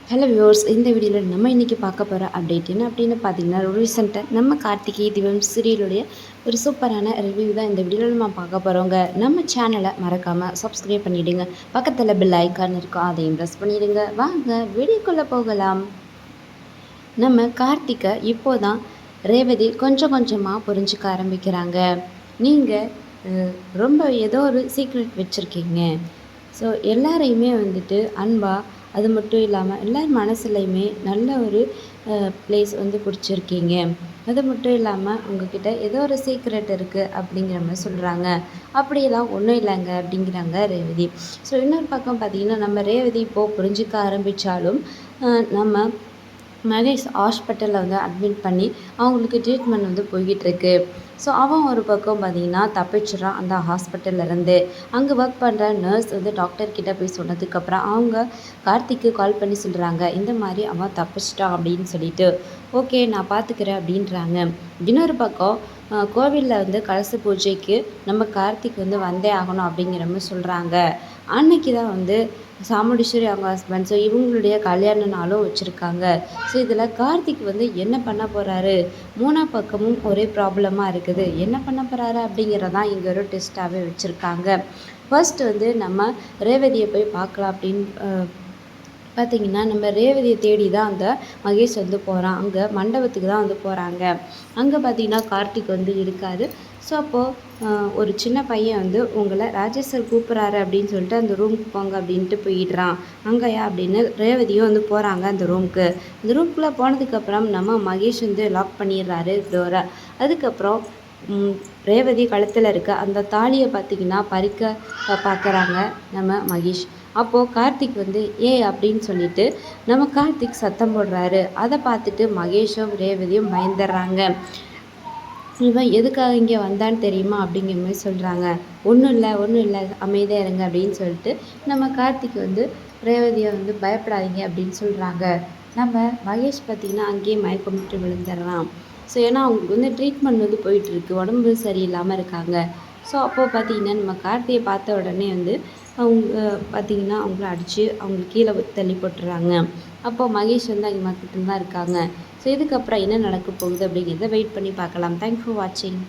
Hello viewers, இந்த வீடியோவில் நம்ம இன்றைக்கி பார்க்க போகிற அப்டேட் என்ன அப்படின்னு பார்த்தீங்கன்னா, ரீசெண்டாக நம்ம கார்த்திகை தீபம் சீரியலுடைய ஒரு சூப்பரான ரிவ்யூ தான் இந்த வீடியோவில் நம்ம பார்க்க போகிறோங்க. நம்ம சேனலை மறக்காமல் சப்ஸ்கிரைப் பண்ணிவிடுங்க. பக்கத்தில் பெல் ஐக்கான் இருக்கும், அதையும் ப்ரெஸ் பண்ணிவிடுங்க. வாங்க வீடியோக்குள்ளே போகலாம். நம்ம கார்த்திகை இப்போ தான் ரேவதி கொஞ்சம் கொஞ்சமாக புரிஞ்சுக்க ஆரம்பிக்கிறாங்க. நீங்கள் ரொம்ப ஏதோ ஒரு சீக்ரெட் வச்சுருக்கீங்க. ஸோ எல்லாரையுமே வந்துட்டு அன்பாக, அது மட்டும் இல்லாமல் எல்லார் மனசுலையுமே நல்ல ஒரு ப்ளேஸ் வந்து பிடிச்சிருக்கீங்க. அது மட்டும் இல்லாமல் உங்ககிட்ட ஏதோ ஒரு சீக்ரெட் இருக்குது அப்படிங்கிற மாதிரி சொல்கிறாங்க. அப்படியெல்லாம் ஒன்றும் இல்லைங்க அப்படிங்கிறாங்க ரேவதி. ஸோ இன்னொரு பக்கம் பார்த்திங்கன்னா, நம்ம ரேவதி இப்போது புரிஞ்சிக்க ஆரம்பித்தாலும் நம்ம மகேஷ் ஹாஸ்பிட்டலில் வந்து அட்மிட் பண்ணி அவங்களுக்கு ட்ரீட்மெண்ட் வந்து போய்கிட்டுருக்கு. ஸோ அவன் ஒரு பக்கம் பார்த்திங்கன்னா தப்பிச்சிட்றான் அந்த ஹாஸ்பிட்டல்லேருந்து. அங்கே ஒர்க் பண்ணுற நர்ஸ் வந்து டாக்டர்கிட்ட போய் சொன்னதுக்கப்புறம் அவங்க கார்த்திக்கு கால் பண்ணி சொல்கிறாங்க, இந்த மாதிரி அவன் தப்பிச்சிட்டான் அப்படின்னு சொல்லிட்டு. ஓகே, நான் பார்த்துக்கிறேன் அப்படின்றாங்க. இன்னொரு பக்கம் கோவிலில் வந்து கலச பூஜைக்கு நம்ம கார்த்திக் வந்து வந்தே ஆகணும் அப்படிங்கிற மாதிரி சொல்கிறாங்க. அன்னைக்கு தான் வந்து சாமுண்டீஸ்வரி அவங்க ஹஸ்பண்ட், ஸோ இவங்களுடைய கல்யாண நாளும் வச்சுருக்காங்க. ஸோ இதில் கார்த்திக் வந்து என்ன பண்ண போகிறாரு, மூணா பக்கமும் ஒரே ப்ராப்ளமாக இருக்குது. என்ன பண்ண போகிறாரு அப்படிங்கிறதான் இங்கே ஒரு டெஸ்ட்டாகவே வச்சுருக்காங்க. ஃபர்ஸ்ட் வந்து நம்ம ரேவதியை போய் பார்க்கலாம் அப்படின்னு பார்த்திங்கன்னா, நம்ம ரேவதியை தேடி தான் அந்த மகேஷ் வந்து போகிறான். அங்கே மண்டபத்துக்கு தான் வந்து போகிறாங்க. அங்கே பார்த்திங்கன்னா கார்த்திக் வந்து இருக்கார். ஸோ அப்போது ஒரு சின்ன பையன் வந்து உங்களை ராஜேஷ் சார் கூப்பிட்றாரு அப்படின்னு சொல்லிட்டு அந்த ரூமுக்கு போங்க அப்படின்ட்டு போயிடுறான். அங்கேயா அப்படின்னு ரேவதியும் வந்து போகிறாங்க அந்த ரூமுக்கு. அந்த ரூம்குள்ளே போனதுக்கப்புறம் நம்ம மகேஷ் வந்து லாக் பண்ணிடுறாரு டோரை. அதுக்கப்புறம் ரேவதி கழுத்தில் இருக்க அந்த தாலியை பார்த்திங்கன்னா பறிக்க பார்க்குறாங்க நம்ம மகேஷ். அப்போது கார்த்திக் வந்து அப்படின்னு சொல்லிட்டு நம்ம கார்த்திக் சத்தம் போடுறாரு. அதை பார்த்துட்டு மகேஷும் ரேவதியும் பயந்துடுறாங்க. இவன் எதுக்காக இங்கே வந்தான்னு தெரியுமா அப்படிங்கிற மாதிரி சொல்கிறாங்க. ஒன்றும் இல்லை அமைதியாக இருங்க அப்படின்னு சொல்லிட்டு நம்ம கார்த்திக் வந்து ரேவதியை வந்து பயப்படாதீங்க அப்படின்னு சொல்கிறாங்க. நம்ம மகேஷ் பார்த்திங்கன்னா அங்கேயே மயக்கமிட்டு விழுந்துடுறான். ஸோ ஏன்னா அவங்களுக்கு வந்து ட்ரீட்மெண்ட் வந்து போயிட்டுருக்கு, உடம்பு சரியில்லாமல் இருக்காங்க. ஸோ அப்போது பார்த்திங்கன்னா நம்ம கார்த்தியை பார்த்த உடனே வந்து அவங்க பார்த்திங்கன்னா அவங்கள அடித்து அவங்க கீழே தள்ளி போட்டுறாங்க. அப்போது மகேஷ் வந்து அங்கே பக்கத்தில் தான் இருக்காங்க. ஸோ இதுக்கப்புறம் என்ன நடக்க போகுது அப்படிங்கிறத வெயிட் பண்ணி பார்க்கலாம். தேங்க்ஸ் ஃபார் வாட்சிங்.